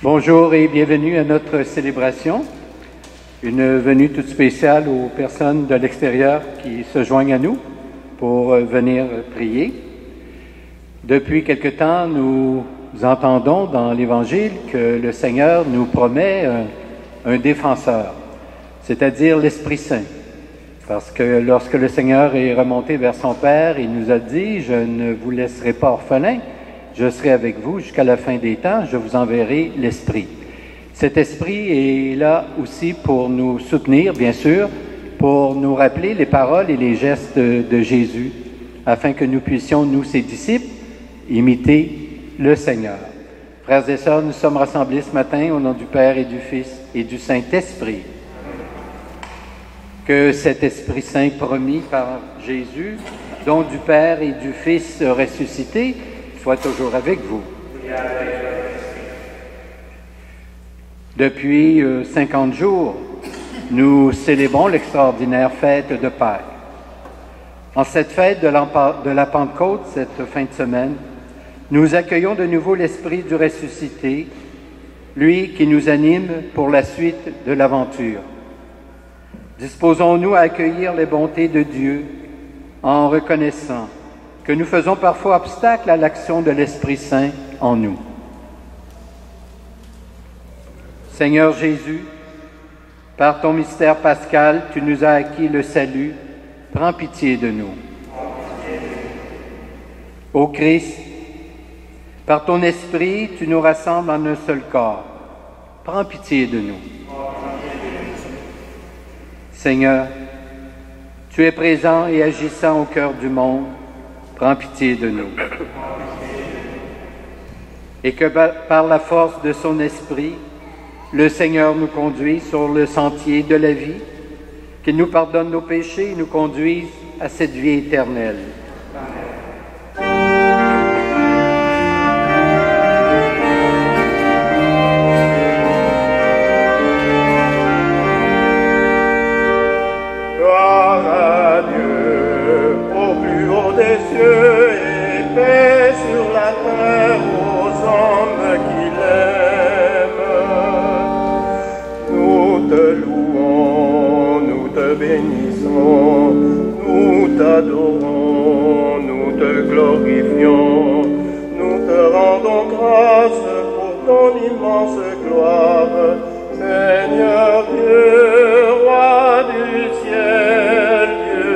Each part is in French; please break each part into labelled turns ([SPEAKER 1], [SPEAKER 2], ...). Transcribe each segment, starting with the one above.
[SPEAKER 1] Bonjour et bienvenue à notre célébration, une venue toute spéciale aux personnes de l'extérieur qui se joignent à nous pour venir prier. Depuis quelque temps, nous entendons dans l'Évangile que le Seigneur nous promet un défenseur, c'est-à-dire l'Esprit Saint. Parce que lorsque le Seigneur est remonté vers son Père, il nous a dit « Je ne vous laisserai pas orphelins, je serai avec vous jusqu'à la fin des temps, je vous enverrai l'Esprit. » Cet Esprit est là aussi pour nous soutenir, bien sûr, pour nous rappeler les paroles et les gestes de Jésus, afin que nous puissions, nous, ses disciples, imiter le Seigneur. Frères et sœurs, nous sommes rassemblés ce matin au nom du Père et du Fils et du Saint-Esprit. Que cet Esprit Saint promis par Jésus, don du Père et du Fils ressuscité, soit toujours avec vous. Depuis 50 jours, nous célébrons l'extraordinaire fête de Pâques. En cette fête de la Pentecôte, cette fin de semaine, nous accueillons de nouveau l'Esprit du ressuscité, lui qui nous anime pour la suite de l'aventure. Disposons-nous à accueillir les bontés de Dieu en reconnaissant que nous faisons parfois obstacle à l'action de l'Esprit Saint en nous. Seigneur Jésus, par ton mystère pascal, tu nous as acquis le salut. Prends pitié de nous. Ô Christ, par ton Esprit, tu nous rassembles en un seul corps. Prends pitié de nous. Seigneur, tu es présent et agissant au cœur du monde. Prends pitié de nous. Et que par la force de son Esprit, le Seigneur nous conduise sur le sentier de la vie, qu'il nous pardonne nos péchés et nous conduise à cette vie éternelle.
[SPEAKER 2] cieux et paix sur la terre aux hommes qui l'aiment. Nous te louons, nous te bénissons, nous t'adorons, nous te glorifions, nous te rendons grâce pour ton immense gloire, Seigneur Dieu, Roi du ciel, Dieu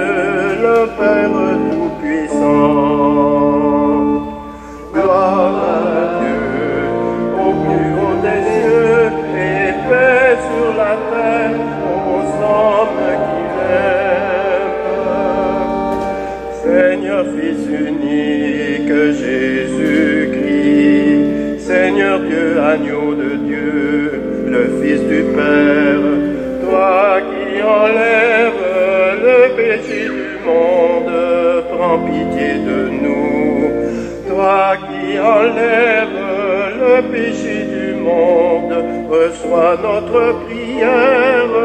[SPEAKER 2] le Père Tout-Puissant. Gloire à Dieu au plus haut des cieux et paix sur la terre aux hommes qui l'aiment. Seigneur Fils unique Jésus-Christ, Seigneur Dieu, agneau de Dieu, le Fils du Père, toi qui enlèves le péché du monde, prends pitié de nous. Toi qui enlèves le péché du monde, reçois notre prière.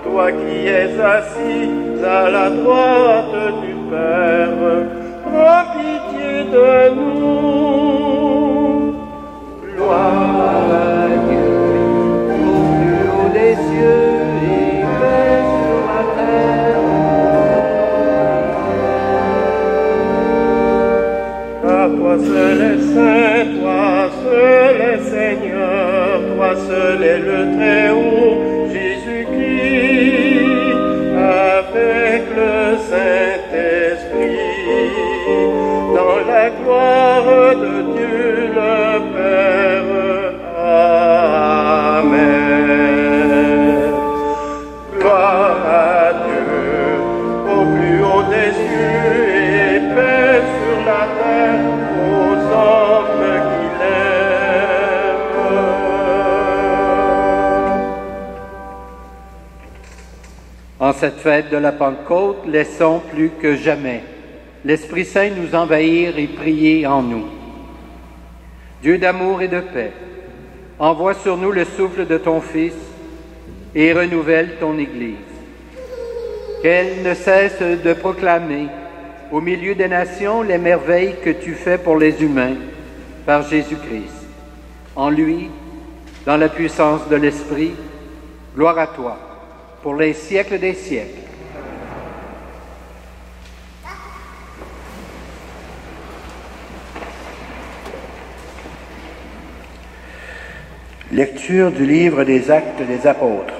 [SPEAKER 2] Toi qui es assis à la droite du Père, prends pitié de nous. Gloire à Dieu, au plus haut des cieux et paix sur la terre. À toi seul est saint, toi seul est Seigneur, toi seul est le Très-Haut, Jésus-Christ, avec le Saint-Esprit, dans la gloire de Dieu le Père. Amen. Gloire à Dieu, au plus haut des cieux et paix sur la terre aux hommes qui l'aiment.
[SPEAKER 1] En cette fête de la Pentecôte, laissons plus que jamais l'Esprit Saint nous envahir et prier en nous. Dieu d'amour et de paix, envoie sur nous le souffle de ton Fils et renouvelle ton Église. Qu'elle ne cesse de proclamer au milieu des nations les merveilles que tu fais pour les humains par Jésus-Christ. En lui, dans la puissance de l'Esprit, gloire à toi, pour les siècles des siècles.
[SPEAKER 3] Lecture du livre des Actes des Apôtres.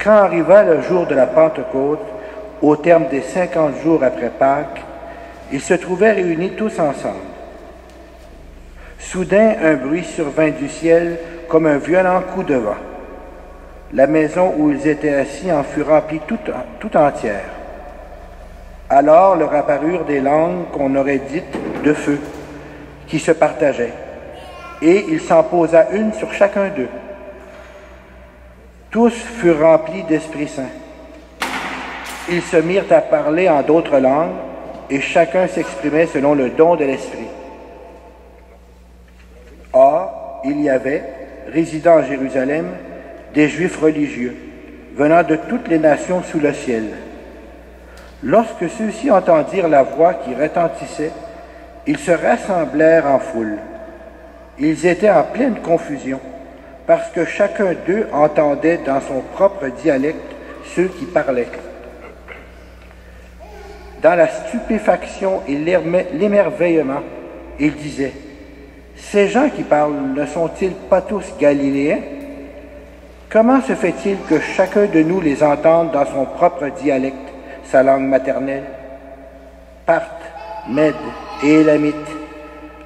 [SPEAKER 3] Quand arriva le jour de la Pentecôte, au terme des 50 jours après Pâques, ils se trouvaient réunis tous ensemble. Soudain, un bruit survint du ciel comme un violent coup de vent. La maison où ils étaient assis en fut remplie tout entière. Alors leur apparurent des langues qu'on aurait dites de feu, qui se partageaient. Et il s'en posa une sur chacun d'eux. Tous furent remplis d'Esprit Saint. Ils se mirent à parler en d'autres langues, et chacun s'exprimait selon le don de l'Esprit. Or, il y avait, résidant à Jérusalem, des Juifs religieux, venant de toutes les nations sous le ciel. Lorsque ceux-ci entendirent la voix qui retentissait, ils se rassemblèrent en foule. Ils étaient en pleine confusion, parce que chacun d'eux entendait dans son propre dialecte ceux qui parlaient. Dans la stupéfaction et l'émerveillement, ils disaient, « Ces gens qui parlent ne sont-ils pas tous galiléens? Comment se fait-il que chacun de nous les entende dans son propre dialecte, sa langue maternelle? Parthes, Mèdes et Élamites,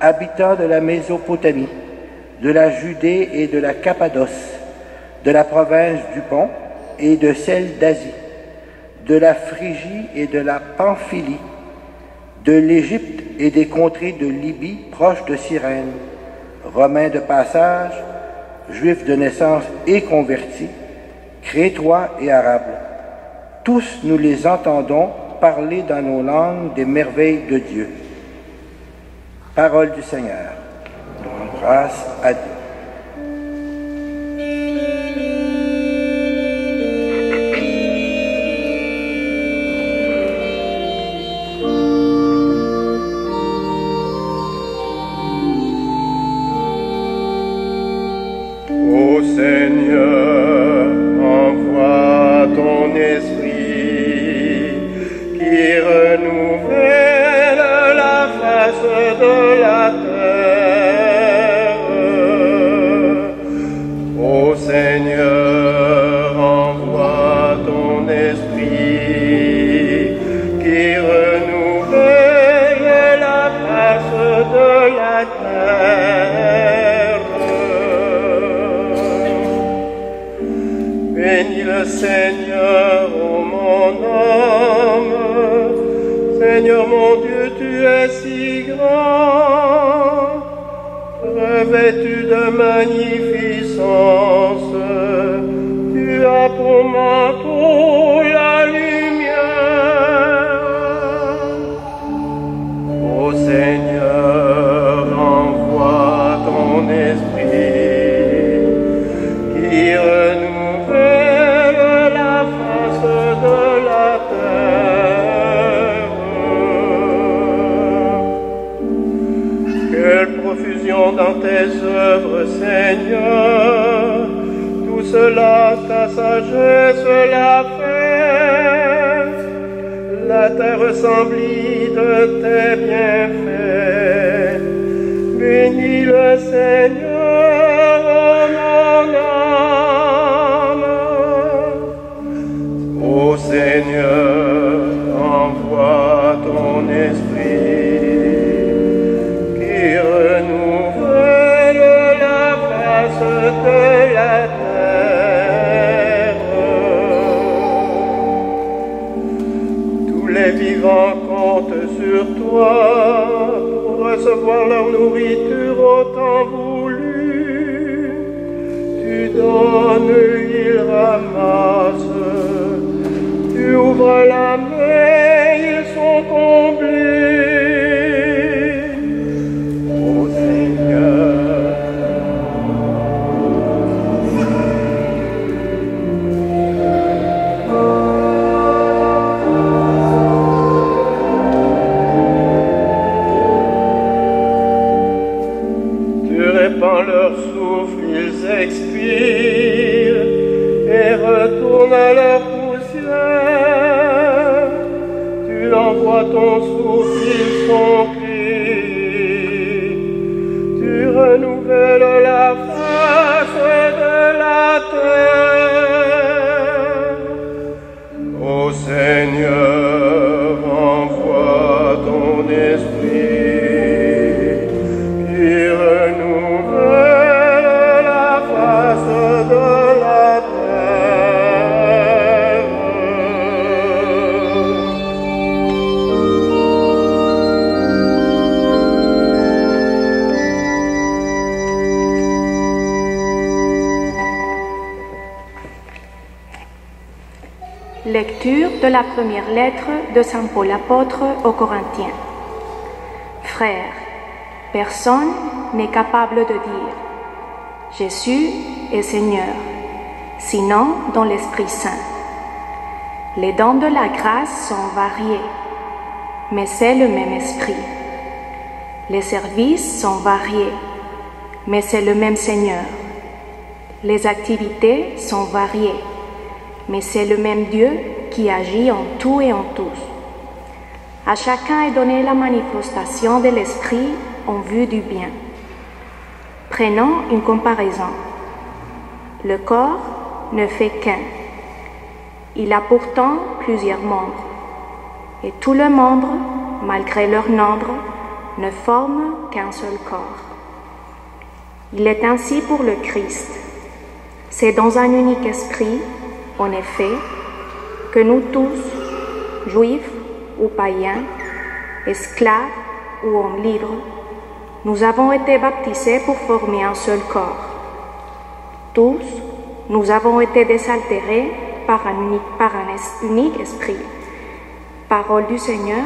[SPEAKER 3] habitants de la Mésopotamie, de la Judée et de la Cappadoce, de la province du Pont et de celle d'Asie, de la Phrygie et de la Pamphylie, de l'Égypte et des contrées de Libye proches de Cyrène, Romains de passage, Juifs de naissance et convertis, Crétois et Arabes. Tous nous les entendons parler dans nos langues des merveilles de Dieu. Parole du Seigneur. Rendons grâce à Dieu.
[SPEAKER 2] Seigneur, ô mon âme. Seigneur mon Dieu, tu es si grand, revêtu de magnificence. Tu as pour manteau la lumière. Ô Seigneur, envoie ton esprit qui renouvelle la face de la terre. Quelle profusion dans tes œuvres, Seigneur, tout cela, ta sagesse l'a fait. La terre ressemblit de tes bienfaits. Bénis le Seigneur, mon âme. Ô Seigneur, envoie ton esprit qui renouvelle la face de la terre. Tous les vivants comptent sur toi pour recevoir leur nourriture au temps voulu. Tu donnes, ils ramassent. Tu ouvres la main, ils sont comblés. Ô Seigneur, répands leur souffle, ils expirent et retournent à leur poussière. Tu envoies ton souffle, ils sont pris. Tu renouvelles la face de la terre. Ô Seigneur, envoie ton esprit qui renouvelle la face de la terre.
[SPEAKER 4] Lecture de la première lettre de Saint Paul apôtre aux Corinthiens. Frères, personne n'est capable de dire « Jésus est Seigneur », sinon dans l'Esprit Saint. Les dons de la grâce sont variés, mais c'est le même Esprit. Les services sont variés, mais c'est le même Seigneur. Les activités sont variées, mais c'est le même Dieu qui agit en tout et en tous. À chacun est donnée la manifestation de l'Esprit en vue du bien. Prenons une comparaison. Le corps ne fait qu'un. Il a pourtant plusieurs membres. Et tous les membres, malgré leur nombre, ne forment qu'un seul corps. Il est ainsi pour le Christ. C'est dans un unique esprit, en effet, que nous tous, juifs ou païens, esclaves ou hommes libres, nous avons été baptisés pour former un seul corps. Tous, nous avons été désaltérés par un unique esprit. Parole du Seigneur.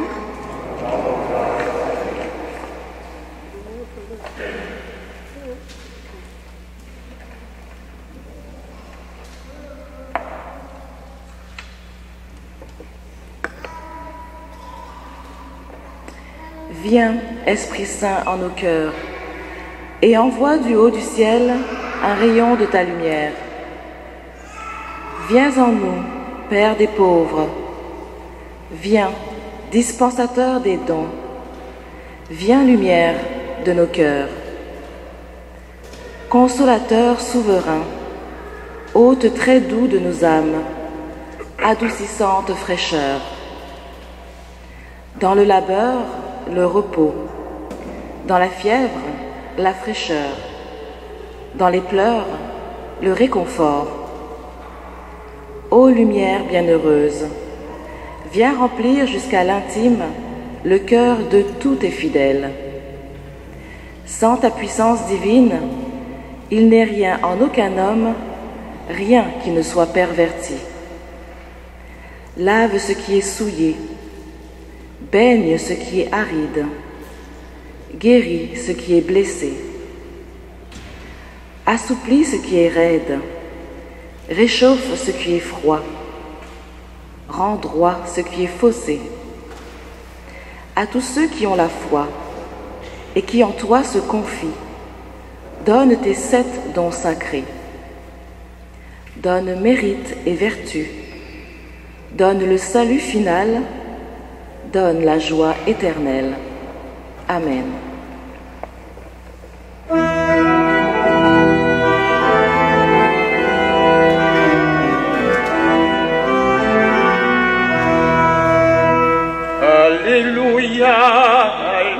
[SPEAKER 5] Viens, Esprit Saint, en nos cœurs, et envoie du haut du ciel un rayon de ta lumière. Viens en nous, Père des pauvres. Viens, dispensateur des dons. Viens, lumière de nos cœurs. Consolateur souverain, hôte très doux de nos âmes, adoucissante fraîcheur. Dans le labeur, le repos, dans la fièvre, la fraîcheur, dans les pleurs, le réconfort. ô lumière bienheureuse, viens remplir jusqu'à l'intime le cœur de tous tes fidèles. Sans ta puissance divine, il n'est rien en aucun homme, rien qui ne soit perverti. Lave ce qui est souillé, baigne ce qui est aride, guéris ce qui est blessé, assouplis ce qui est raide, réchauffe ce qui est froid, rends droit ce qui est faussé. À tous ceux qui ont la foi et qui en toi se confient, donne tes 7 dons sacrés. Donne mérite et vertu, donne le salut final, donne la joie éternelle. Amen.
[SPEAKER 2] Alléluia,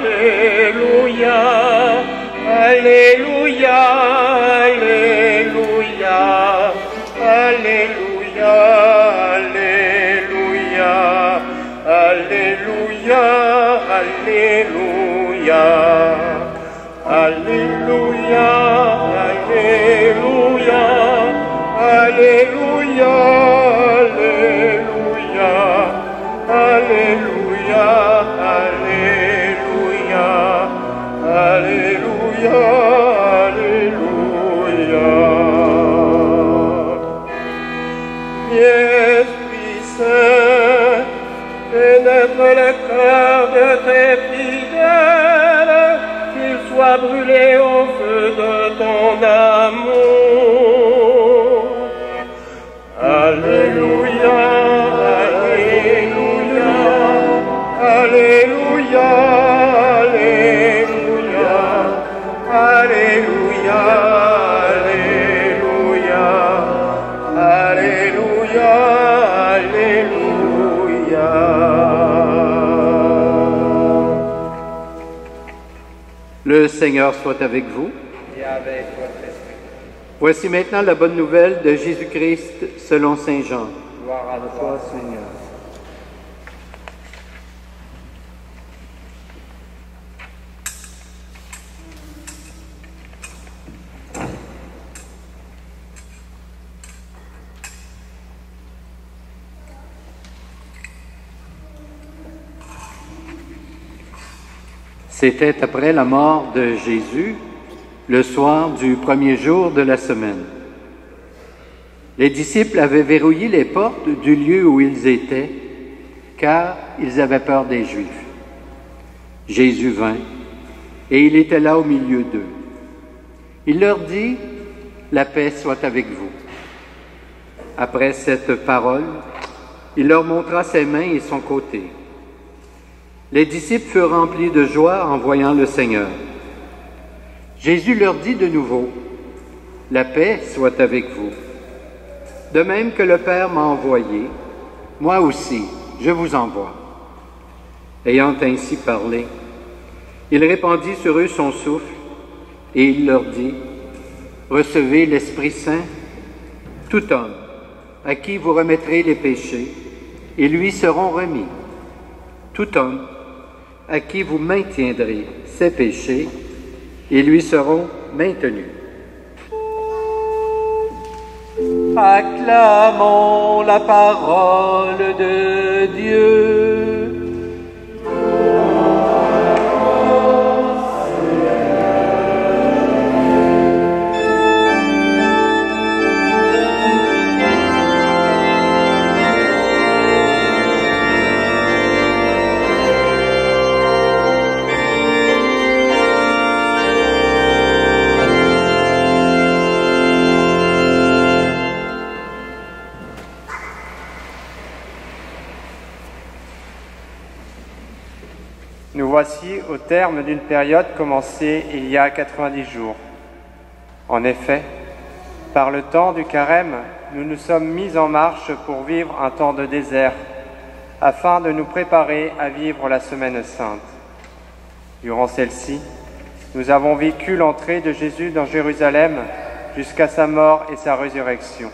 [SPEAKER 2] Alléluia, Alléluia, Alléluia, Alléluia, Alléluia, Alléluia, Alléluia, Alléluia, Alléluia, Alléluia, Alléluia, Alléluia, Alléluia, Alléluia, Alléluia. Esprit Saint, pénètre le cœur de tes fidèles, qu'ils soient brûlés au feu de ton amour. Alléluia, Alléluia, Alléluia, Alléluia, Alléluia, Alléluia, Alléluia.
[SPEAKER 1] Le Seigneur soit avec vous.
[SPEAKER 3] Et avec votre esprit.
[SPEAKER 1] Voici maintenant la bonne nouvelle de Jésus-Christ selon saint Jean.
[SPEAKER 3] Gloire à toi, Seigneur.
[SPEAKER 1] C'était après la mort de Jésus, le soir du premier jour de la semaine. Les disciples avaient verrouillé les portes du lieu où ils étaient, car ils avaient peur des Juifs. Jésus vint, et il était là au milieu d'eux. Il leur dit, « La paix soit avec vous. » Après cette parole, il leur montra ses mains et son côté. Les disciples furent remplis de joie en voyant le Seigneur. Jésus leur dit de nouveau, « La paix soit avec vous. De même que le Père m'a envoyé, moi aussi, je vous envoie. » Ayant ainsi parlé, il répandit sur eux son souffle, et il leur dit, « Recevez l'Esprit Saint. Tout homme à qui vous remettrez les péchés, et lui seront remis. Tout homme à qui vous maintiendrez ses péchés, et lui seront maintenus. » Acclamons la parole de Dieu.
[SPEAKER 6] Nous voici au terme d'une période commencée il y a 90 jours. En effet, par le temps du carême, nous nous sommes mis en marche pour vivre un temps de désert, afin de nous préparer à vivre la Semaine Sainte. Durant celle-ci, nous avons vécu l'entrée de Jésus dans Jérusalem jusqu'à sa mort et sa résurrection.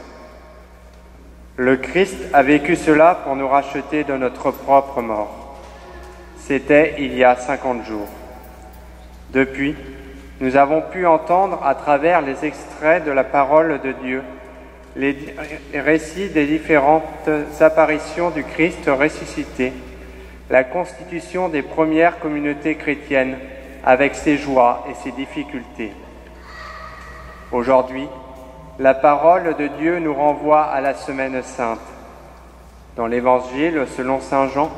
[SPEAKER 6] Le Christ a vécu cela pour nous racheter de notre propre mort. C'était il y a 50 jours. Depuis, nous avons pu entendre à travers les extraits de la parole de Dieu les récits des différentes apparitions du Christ ressuscité, la constitution des premières communautés chrétiennes avec ses joies et ses difficultés. Aujourd'hui, la parole de Dieu nous renvoie à la Semaine Sainte. Dans l'Évangile selon saint Jean,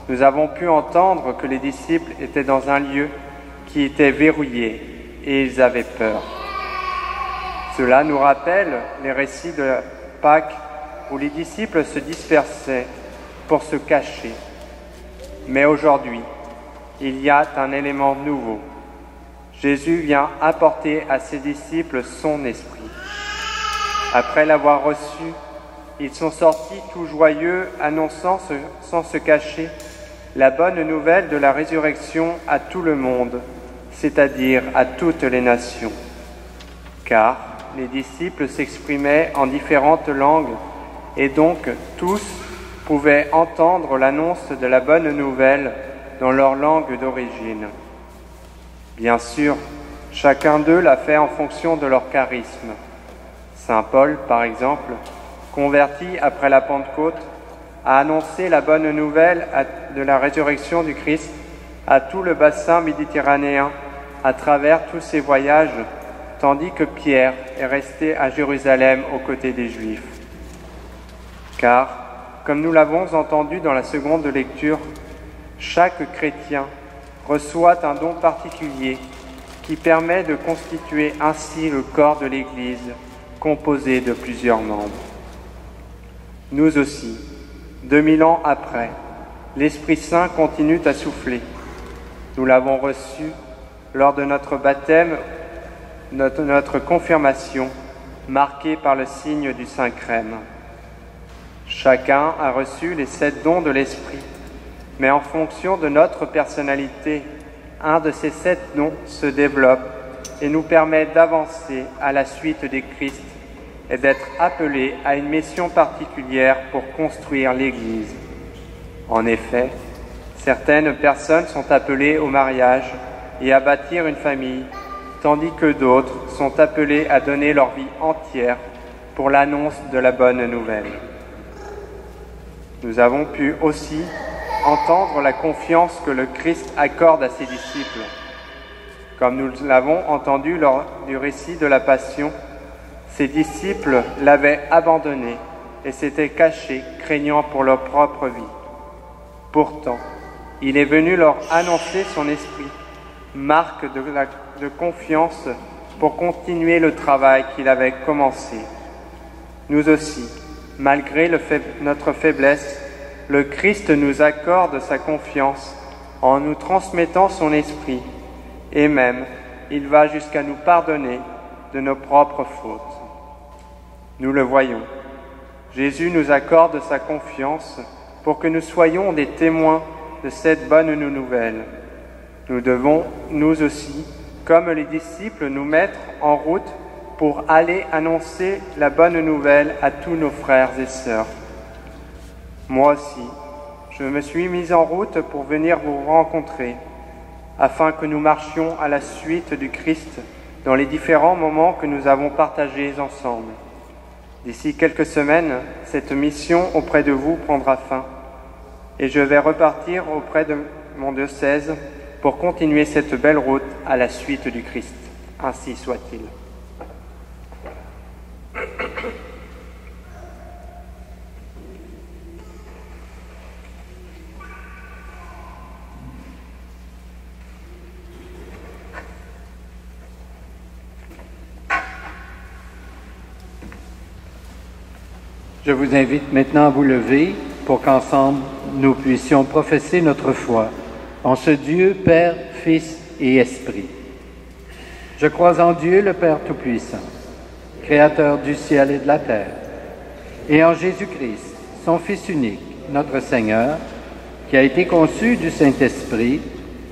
[SPEAKER 6] nous avons pu entendre que les disciples étaient dans un lieu qui était verrouillé et ils avaient peur. Cela nous rappelle les récits de Pâques où les disciples se dispersaient pour se cacher. Mais aujourd'hui, il y a un élément nouveau. Jésus vient apporter à ses disciples son esprit. Après l'avoir reçu, ils sont sortis tout joyeux, annonçant sans se cacher la bonne nouvelle de la résurrection à tout le monde, c'est-à-dire à toutes les nations. Car les disciples s'exprimaient en différentes langues et donc tous pouvaient entendre l'annonce de la bonne nouvelle dans leur langue d'origine. Bien sûr, chacun d'eux l'a fait en fonction de leur charisme. Saint Paul, par exemple, converti après la Pentecôte, a annoncé la bonne nouvelle de la résurrection du Christ à tout le bassin méditerranéen à travers tous ses voyages, tandis que Pierre est resté à Jérusalem aux côtés des Juifs. Car, comme nous l'avons entendu dans la seconde lecture, chaque chrétien reçoit un don particulier qui permet de constituer ainsi le corps de l'Église, composé de plusieurs membres. Nous aussi, 2000 ans après, l'Esprit Saint continue à souffler. Nous l'avons reçu lors de notre baptême, notre confirmation, marquée par le signe du Saint-Crème. Chacun a reçu les 7 dons de l'Esprit, mais en fonction de notre personnalité, un de ces 7 dons se développe et nous permet d'avancer à la suite des Christ et d'être appelés à une mission particulière pour construire l'Église. En effet, certaines personnes sont appelées au mariage et à bâtir une famille, tandis que d'autres sont appelées à donner leur vie entière pour l'annonce de la bonne nouvelle. Nous avons pu aussi entendre la confiance que le Christ accorde à ses disciples. Comme nous l'avons entendu lors du récit de la Passion, ses disciples l'avaient abandonné et s'étaient cachés, craignant pour leur propre vie. Pourtant, il est venu leur annoncer son esprit, marque de confiance pour continuer le travail qu'il avait commencé. Nous aussi, malgré notre faiblesse, le Christ nous accorde sa confiance en nous transmettant son esprit, et même, il va jusqu'à nous pardonner de nos propres fautes. Nous le voyons, Jésus nous accorde sa confiance pour que nous soyons des témoins de cette bonne nouvelle. Nous devons, nous aussi, comme les disciples, nous mettre en route pour aller annoncer la bonne nouvelle à tous nos frères et sœurs. Moi aussi, je me suis mis en route pour venir vous rencontrer, afin que nous marchions à la suite du Christ dans les différents moments que nous avons partagés ensemble. D'ici quelques semaines, cette mission auprès de vous prendra fin, et je vais repartir auprès de mon diocèse pour continuer cette belle route à la suite du Christ. Ainsi soit-il.
[SPEAKER 1] Je vous invite maintenant à vous lever pour qu'ensemble nous puissions professer notre foi en ce Dieu, Père, Fils et Esprit. Je crois en Dieu, le Père Tout-Puissant, Créateur du ciel et de la terre, et en Jésus-Christ, son Fils unique, notre Seigneur, qui a été conçu du Saint-Esprit,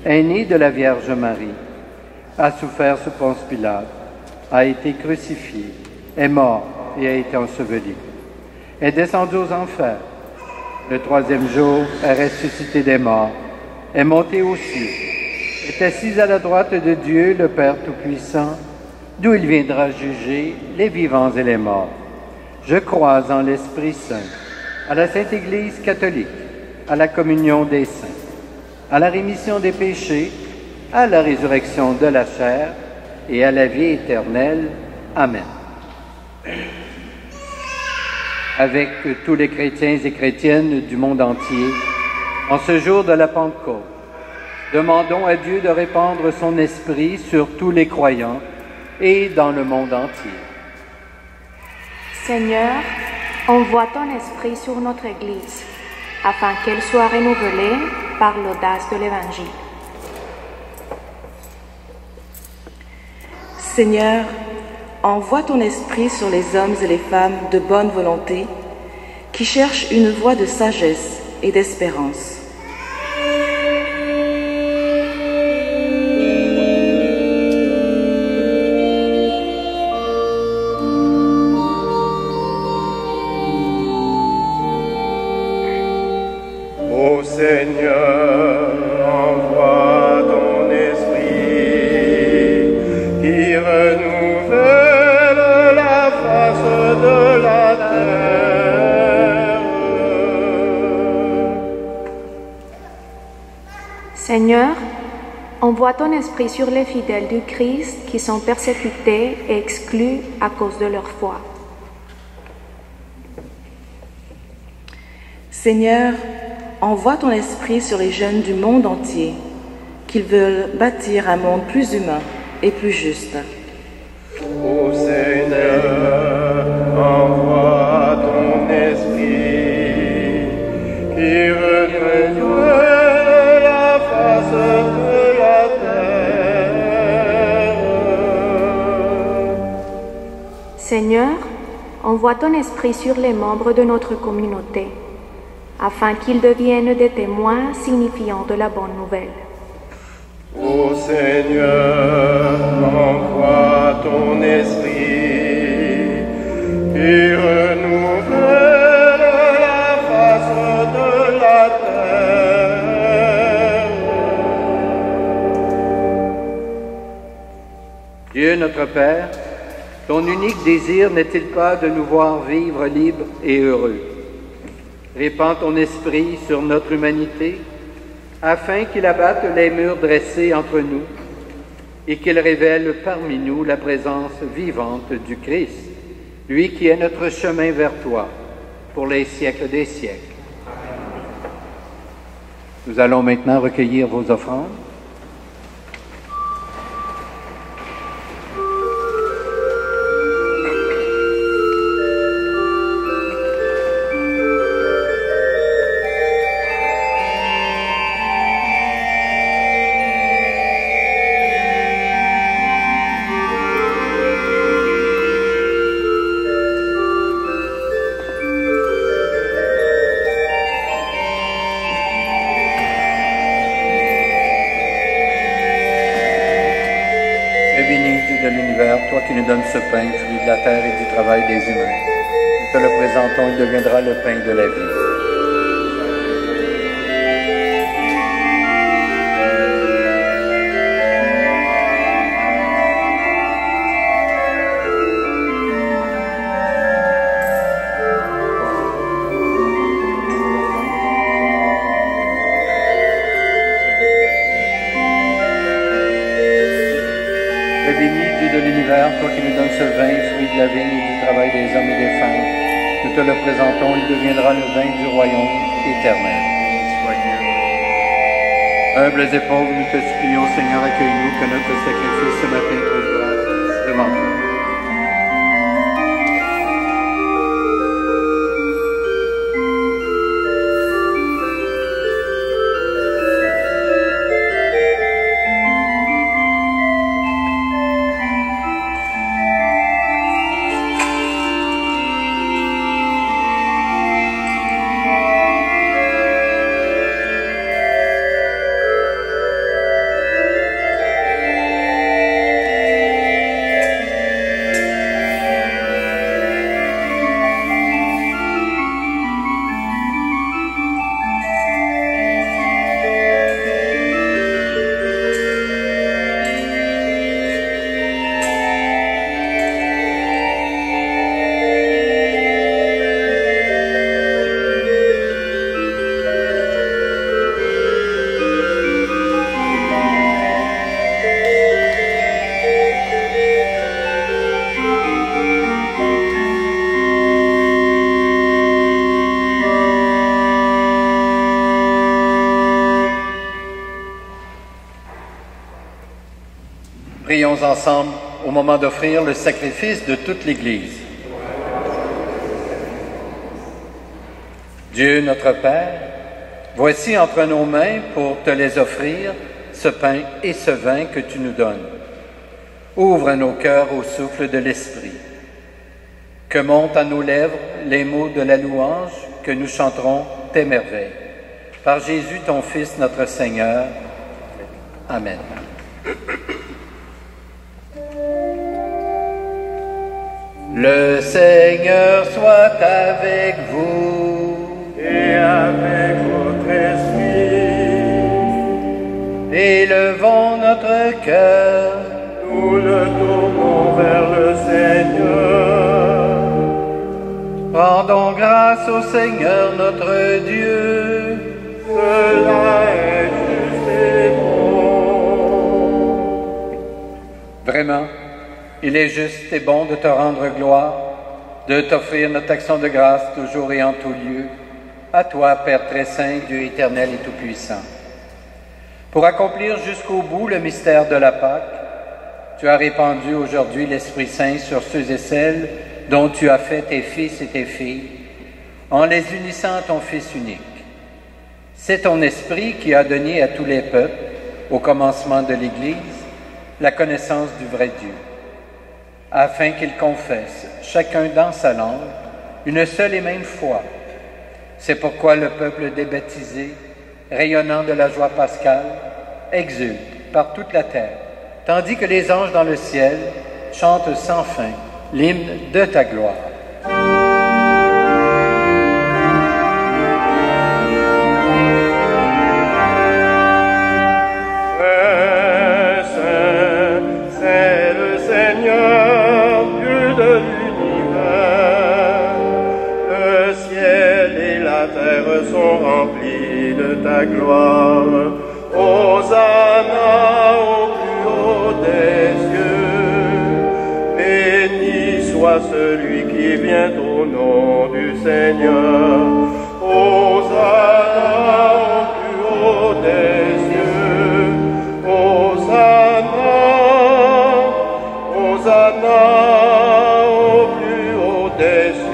[SPEAKER 1] est né de la Vierge Marie, a souffert sous Ponce Pilate, a été crucifié, est mort et a été enseveli. est descendu aux enfers. Le troisième jour, est ressuscité des morts, est monté aux cieux, est assis à la droite de Dieu, le Père Tout-Puissant, d'où il viendra juger les vivants et les morts. Je crois en l'Esprit Saint, à la Sainte Église catholique, à la communion des saints, à la rémission des péchés, à la résurrection de la chair et à la vie éternelle. Amen. Avec tous les chrétiens et chrétiennes du monde entier, en ce jour de la Pentecôte, demandons à Dieu de répandre son esprit sur tous les croyants et dans le monde entier.
[SPEAKER 4] Seigneur, envoie ton esprit sur notre Église, afin qu'elle soit renouvelée par l'audace de l'Évangile.
[SPEAKER 5] Seigneur, envoie ton esprit sur les hommes et les femmes de bonne volonté qui cherchent une voie de sagesse et d'espérance.
[SPEAKER 2] Ô Seigneur, envoie ton esprit qui renouvelle la face de la terre.
[SPEAKER 4] Seigneur, envoie ton esprit sur les fidèles du Christ qui sont persécutés et exclus à cause de leur foi.
[SPEAKER 5] Seigneur, envoie ton esprit sur les jeunes du monde entier, qu'ils veulent bâtir un monde plus humain et plus juste.
[SPEAKER 2] Ô Seigneur, envoie ton esprit qui renouvelle la face de la terre.
[SPEAKER 4] Seigneur, envoie ton esprit sur les membres de notre communauté, afin qu'ils deviennent des témoins signifiants de la bonne nouvelle.
[SPEAKER 2] Ô Seigneur, envoie ton esprit qui renouvelle la face de la terre.
[SPEAKER 1] Dieu notre Père, ton unique désir n'est-il pas de nous voir vivre libres et heureux? Répands ton esprit sur notre humanité, afin qu'il abatte les murs dressés entre nous et qu'il révèle parmi nous la présence vivante du Christ, lui qui est notre chemin vers toi pour les siècles des siècles. Nous allons maintenant recueillir vos offrandes. Toi qui nous donnes ce pain, fruit de la terre et du travail des humains. Nous te le présentons, il deviendra le pain de la vie. Toi qui nous donnes ce vin, fruit de la vigne et du travail des hommes et des femmes, nous te le présentons, il deviendra le vin du royaume éternel. Humbles et pauvres, nous te supplions, Seigneur, accueille-nous, que notre sacrifice ce matin trouve grâce devant toi. Prions ensemble au moment d'offrir le sacrifice de toute l'Église. Dieu notre Père, voici entre nos mains pour te les offrir, ce pain et ce vin que tu nous donnes. Ouvre nos cœurs au souffle de l'Esprit. Que montent à nos lèvres les mots de la louange, que nous chanterons tes merveilles. Par Jésus, ton Fils, notre Seigneur. Amen. Le Seigneur soit avec vous.
[SPEAKER 2] Et avec votre esprit.
[SPEAKER 1] Élevons notre cœur.
[SPEAKER 2] Nous le tournons vers le Seigneur.
[SPEAKER 1] Rendons grâce au Seigneur notre Dieu.
[SPEAKER 2] Cela est juste et bon.
[SPEAKER 1] Vraiment, il est juste et bon de te rendre gloire, de t'offrir notre action de grâce toujours et en tout lieu, à toi, Père très saint, Dieu éternel et tout-puissant. Pour accomplir jusqu'au bout le mystère de la Pâque, tu as répandu aujourd'hui l'Esprit Saint sur ceux et celles dont tu as fait tes fils et tes filles, en les unissant à ton Fils unique. C'est ton Esprit qui a donné à tous les peuples, au commencement de l'Église, la connaissance du vrai Dieu, afin qu'ils confessent, chacun dans sa langue, une seule et même foi. C'est pourquoi le peuple débaptisé, rayonnant de la joie pascale, exulte par toute la terre, tandis que les anges dans le ciel chantent sans fin l'hymne de ta gloire.
[SPEAKER 2] C'est le Seigneur, Dieu de l'univers. Le ciel et la terre sont remplis de ta gloire. Hosanna au plus haut des cieux. Béni soit celui qui vient au nom du Seigneur. Hosanna au plus haut des cieux. Hosanna, Hosanna au plus haut des cieux.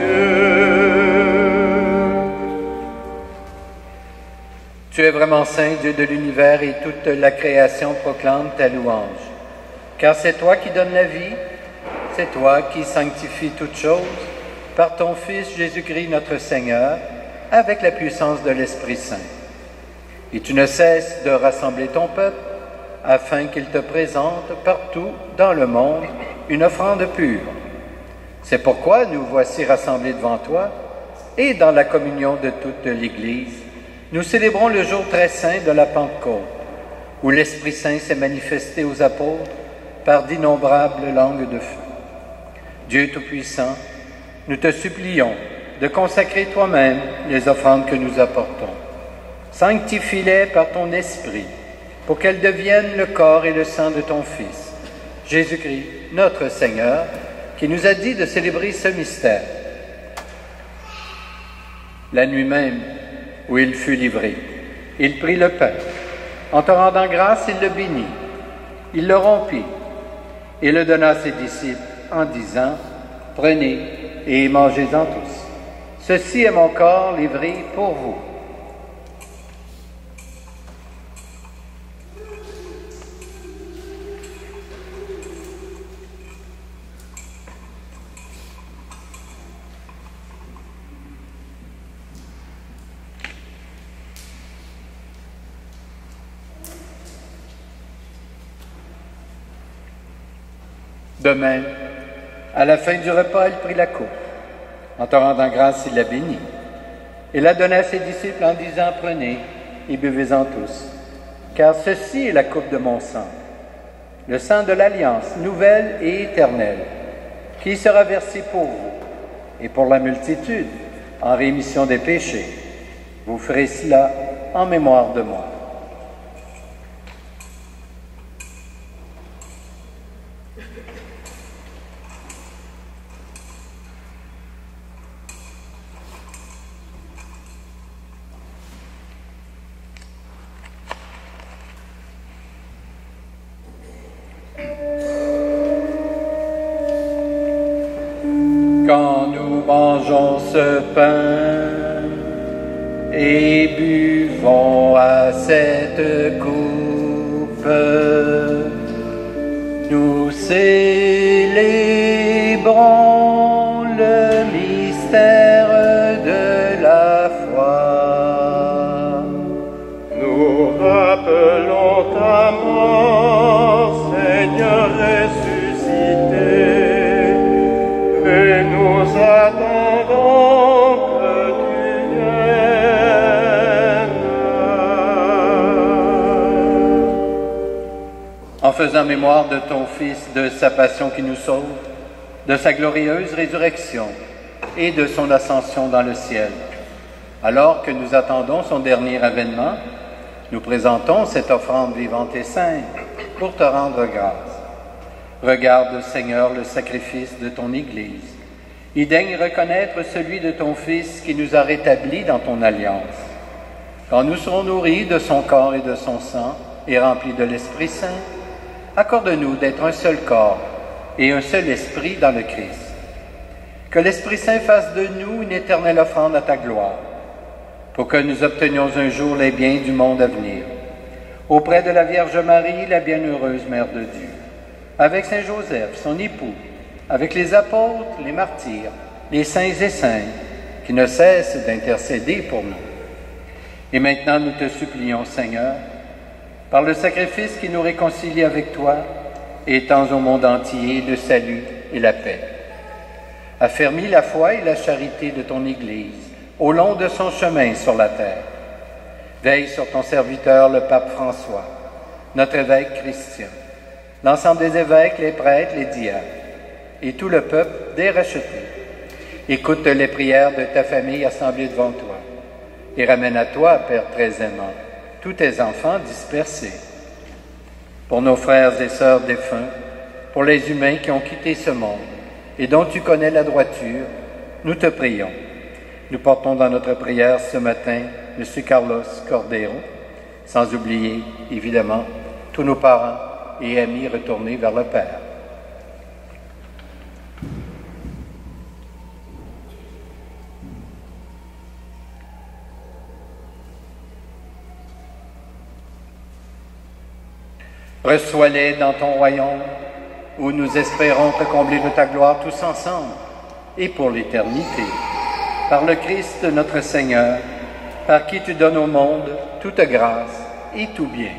[SPEAKER 1] Tu es vraiment saint, Dieu de l'univers, et toute la création proclame ta louange. Car c'est toi qui donnes la vie, c'est toi qui sanctifies toutes choses, par ton Fils Jésus-Christ notre Seigneur, avec la puissance de l'Esprit Saint. Et tu ne cesses de rassembler ton peuple, afin qu'il te présente partout dans le monde une offrande pure. C'est pourquoi nous voici rassemblés devant toi, et dans la communion de toute l'Église, nous célébrons le jour très saint de la Pentecôte, où l'Esprit Saint s'est manifesté aux apôtres par d'innombrables langues de feu. Dieu Tout-Puissant, nous te supplions de consacrer toi-même les offrandes que nous apportons. Sanctifie-les par ton Esprit, pour qu'elles deviennent le corps et le sang de ton Fils, Jésus-Christ, notre Seigneur, qui nous a dit de célébrer ce mystère. La nuit même où il fut livré, il prit le pain. En te rendant grâce, il le bénit. Il le rompit et le donna à ses disciples en disant, « Prenez et mangez-en tous. Ceci est mon corps livré pour vous. » De même, à la fin du repas, il prit la coupe. En te rendant grâce, il la bénit. Il la donna à ses disciples en disant, « Prenez et buvez-en tous, car ceci est la coupe de mon sang, le sang de l'alliance nouvelle et éternelle, qui sera versé pour vous et pour la multitude en rémission des péchés. Vous ferez cela en mémoire de moi. » ce pain et buvons à cette coupe. Nous célébrons le mystère de la foi.
[SPEAKER 2] Nous rappelons ta mort, Seigneur ressuscité, et nous attendons que tu viennes.
[SPEAKER 1] En faisant mémoire de ton Fils, de sa passion qui nous sauve, de sa glorieuse résurrection et de son ascension dans le ciel, alors que nous attendons son dernier avènement, nous présentons cette offrande vivante et sainte pour te rendre grâce. Regarde, Seigneur, le sacrifice de ton Église. Et daigne reconnaître celui de ton Fils qui nous a rétablis dans ton alliance. Quand nous serons nourris de son corps et de son sang et remplis de l'Esprit Saint, accorde-nous d'être un seul corps et un seul esprit dans le Christ. Que l'Esprit Saint fasse de nous une éternelle offrande à ta gloire, pour que nous obtenions un jour les biens du monde à venir, auprès de la Vierge Marie, la bienheureuse Mère de Dieu, avec Saint Joseph, son époux, avec les apôtres, les martyrs, les saints et saintes, qui ne cessent d'intercéder pour nous. Et maintenant, nous te supplions, Seigneur, par le sacrifice qui nous réconcilie avec toi, étends au monde entier le salut et la paix. Affermis la foi et la charité de ton Église au long de son chemin sur la terre. Veille sur ton serviteur, le pape François, notre évêque Christian, l'ensemble des évêques, les prêtres, les diacres, et tout le peuple des rachetés. Écoute les prières de ta famille assemblée devant toi, et ramène à toi, Père très aimant, tous tes enfants dispersés. Pour nos frères et sœurs défunts, pour les humains qui ont quitté ce monde, et dont tu connais la droiture, nous te prions. Nous portons dans notre prière ce matin M. Carlos Cordero, sans oublier, évidemment, tous nos parents et amis retournés vers le Père. Reçois-les dans ton royaume, où nous espérons te combler de ta gloire tous ensemble, et pour l'éternité. Par le Christ notre Seigneur, par qui tu donnes au monde toute grâce et tout bien.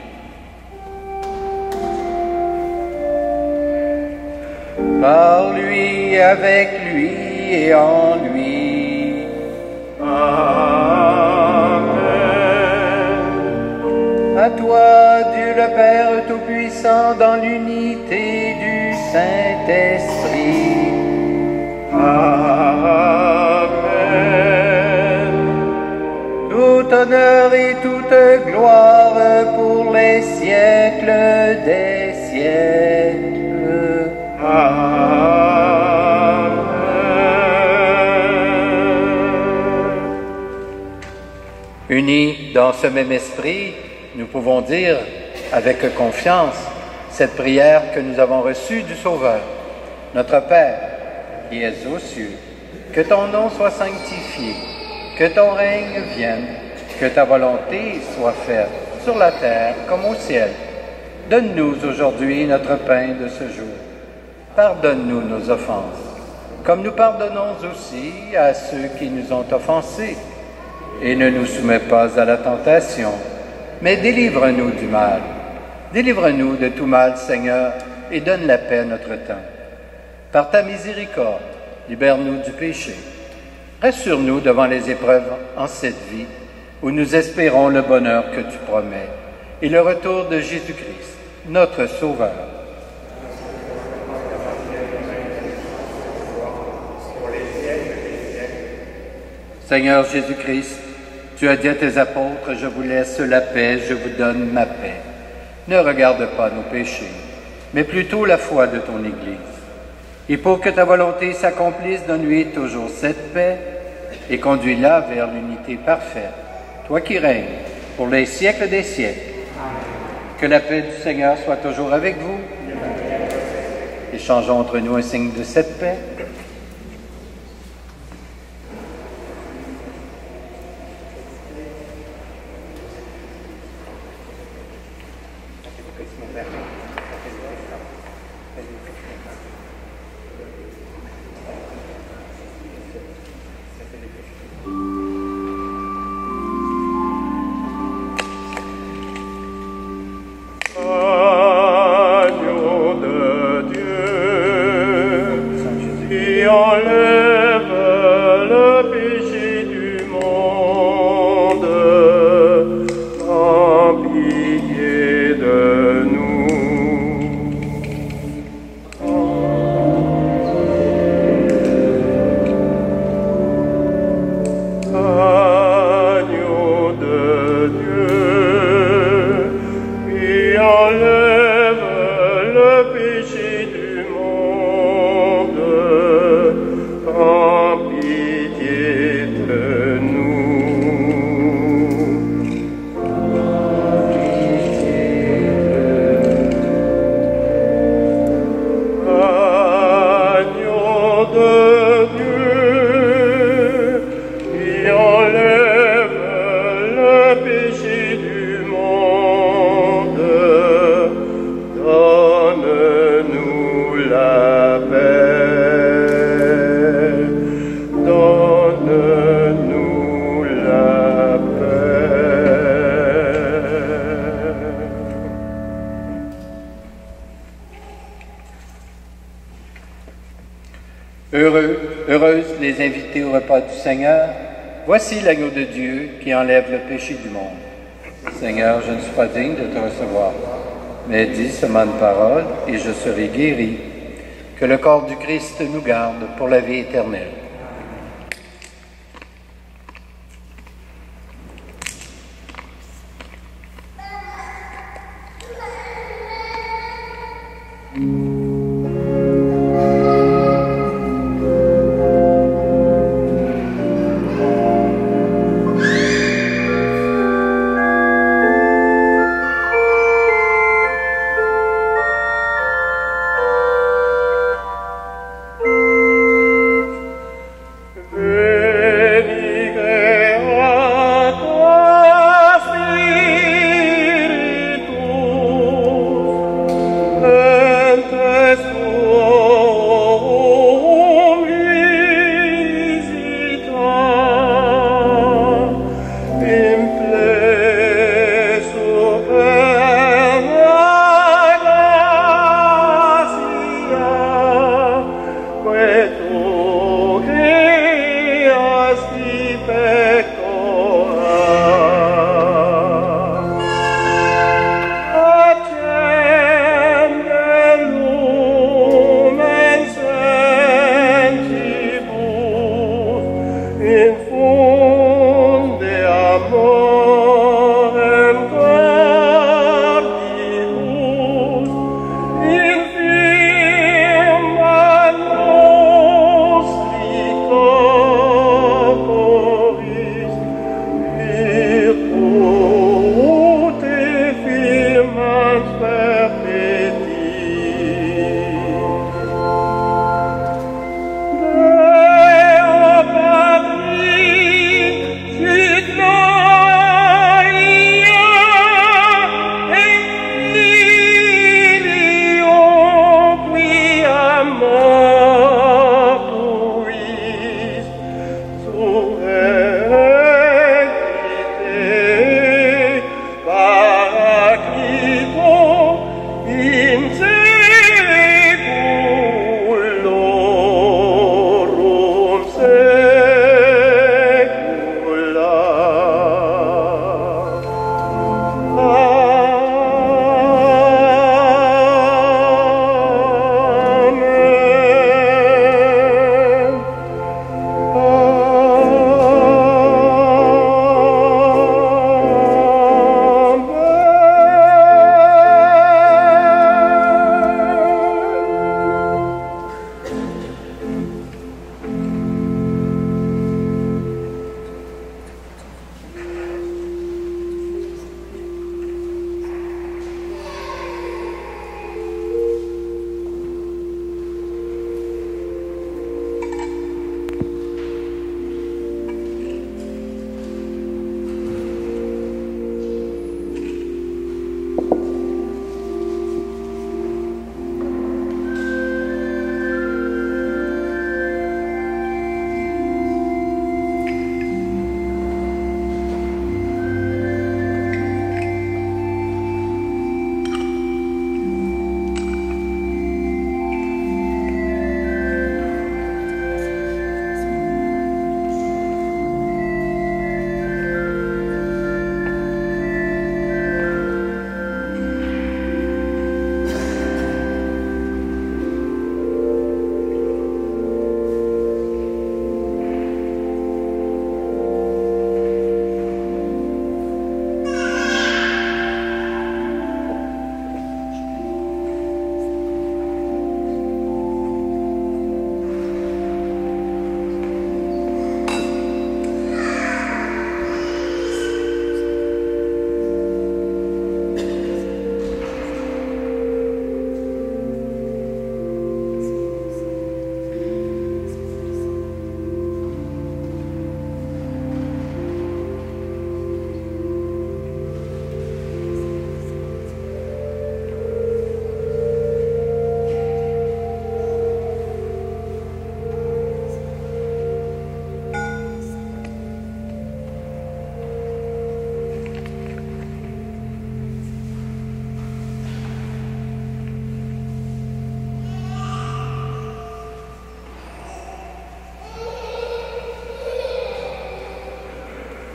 [SPEAKER 1] Par lui, avec lui et en lui.
[SPEAKER 2] Amen.
[SPEAKER 1] À toi, Dieu le Père Tout-Puissant, dans l'unité du Saint-Esprit.
[SPEAKER 2] Amen.
[SPEAKER 1] Tout honneur et toute gloire pour les siècles des siècles.
[SPEAKER 2] Amen.
[SPEAKER 1] Unis dans ce même esprit, nous pouvons dire avec confiance cette prière que nous avons reçue du Sauveur. Notre Père, qui es aux cieux, que ton nom soit sanctifié, que ton règne vienne, que ta volonté soit faite sur la terre comme au ciel. Donne-nous aujourd'hui notre pain de ce jour. Pardonne-nous nos offenses, comme nous pardonnons aussi à ceux qui nous ont offensés. Et ne nous soumets pas à la tentation, mais délivre-nous du mal. Délivre-nous de tout mal, Seigneur, et donne la paix à notre temps. Par ta miséricorde, libère-nous du péché. Rassure-nous devant les épreuves en cette vie, où nous espérons le bonheur que tu promets, et le retour de Jésus-Christ, notre Sauveur. Seigneur Jésus-Christ, tu as dit à tes apôtres, je vous laisse la paix, je vous donne ma paix. Ne regarde pas nos péchés, mais plutôt la foi de ton Église. Et pour que ta volonté s'accomplisse, donne-lui toujours cette paix et conduis-la vers l'unité parfaite, toi qui règnes pour les siècles des siècles. Que la paix du Seigneur soit toujours avec vous. Échangeons entre nous un signe de cette paix.
[SPEAKER 2] enlève le péché du monde, prends pitié de nous. Agneau de Dieu, qui enlève le péché du monde, donne-nous la paix, donne-nous la paix.
[SPEAKER 1] Heureuses les invités au repas du Seigneur. Voici l'agneau de Dieu qui enlève le péché du monde. Seigneur, je ne suis pas digne de te recevoir, mais dis seulement une parole et je serai guéri. Que le corps du Christ nous garde pour la vie éternelle.
[SPEAKER 2] Venigre a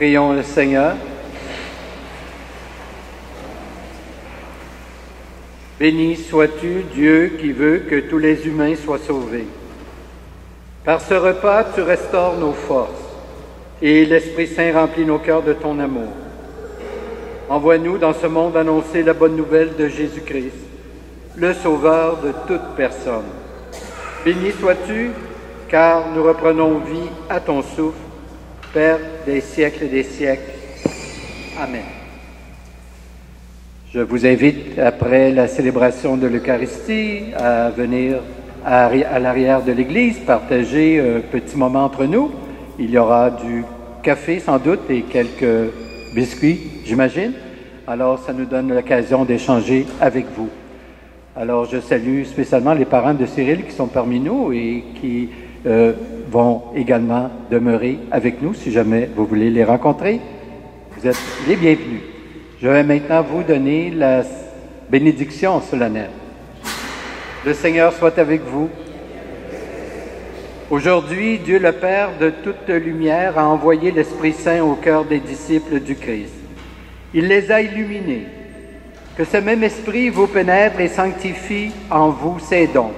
[SPEAKER 1] Prions le Seigneur. Béni sois-tu, Dieu, qui veut que tous les humains soient sauvés. Par ce repas, tu restaures nos forces et l'Esprit Saint remplit nos cœurs de ton amour. Envoie-nous dans ce monde annoncer la bonne nouvelle de Jésus-Christ, le Sauveur de toute personne. Béni sois-tu, car nous reprenons vie à ton souffle, Père des siècles et des siècles. Amen. Je vous invite, après la célébration de l'Eucharistie, à venir à l'arrière de l'Église, partager un petit moment entre nous. Il y aura du café sans doute et quelques biscuits, j'imagine. Alors, ça nous donne l'occasion d'échanger avec vous. Alors, je salue spécialement les parents de Cyril qui sont parmi nous et qui vont également demeurer avec nous si jamais vous voulez les rencontrer. Vous êtes les bienvenus. Je vais maintenant vous donner la bénédiction solennelle. Le Seigneur soit avec vous. Aujourd'hui, Dieu le Père de toute lumière a envoyé l'Esprit Saint au cœur des disciples du Christ. Il les a illuminés. Que ce même Esprit vous pénètre et sanctifie en vous ses dons.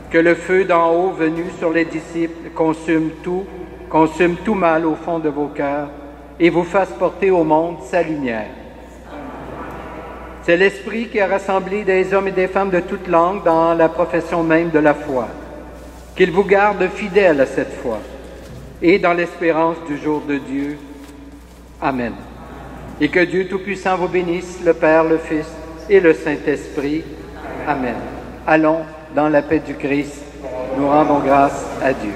[SPEAKER 1] Que le feu d'en haut venu sur les disciples consume tout mal au fond de vos cœurs et vous fasse porter au monde sa lumière. C'est l'Esprit qui a rassemblé des hommes et des femmes de toutes langues dans la profession même de la foi. Qu'il vous garde fidèles à cette foi et dans l'espérance du jour de Dieu. Amen. Et que Dieu Tout-Puissant vous bénisse, le Père, le Fils et le Saint-Esprit. Amen. Allons dans la paix du Christ. Nous rendons grâce à Dieu.